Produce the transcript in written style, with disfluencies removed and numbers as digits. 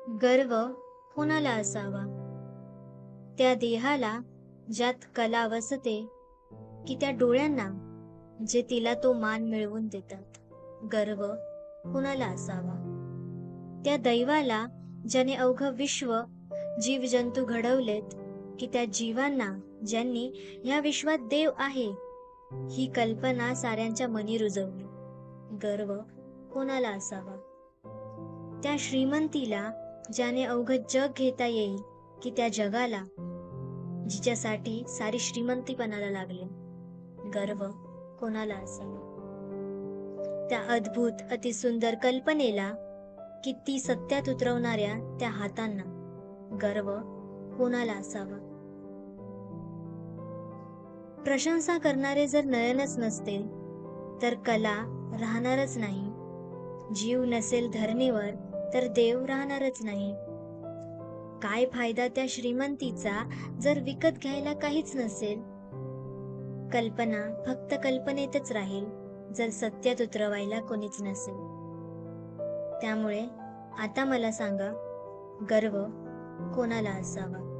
गर्व कोणाला असावा? त्या देहाला ज्यात कला वसते, की त्या डोळ्यांना जे तिला तो मान मिळवून देतात. गर्व कोणाला असावा? त्या दैवाला ज्याने अवघं विश्व जीवजंतू घडवलेत, की त्या जीवांना ज्यांनी ह्या विश्वात देव आहे ही कल्पना साऱ्यांच्या मनी रुजवली. गर्व कोणाला असावा? त्या श्रीमंतीला ज्याने अवघं जग घेता येईल, की त्या जगाला जिच्यासाठी सारी श्रीमंतीपणाला लागले. गर्व कोणाला असावा? त्या अद्भुत अतिसुंदर कल्पनेला किती सत्यात उतरवणाऱ्या त्या हातांना गर्व कोणाला असावा? प्रशंसा करणारे जर नयनच नसतील तर कला राहणारच नाही. जीव नसेल धरणीवर तर देव राहणारच नाही. काय फायदा त्या श्रीमंतीचा जर विकत घ्यायला काहीच नसेल? कल्पना फक्त कल्पनेतच राहील जर सत्यात उतरवायला कोणीच नसेल. त्यामुळे आता मला सांगा, गर्व कोणाला असावा?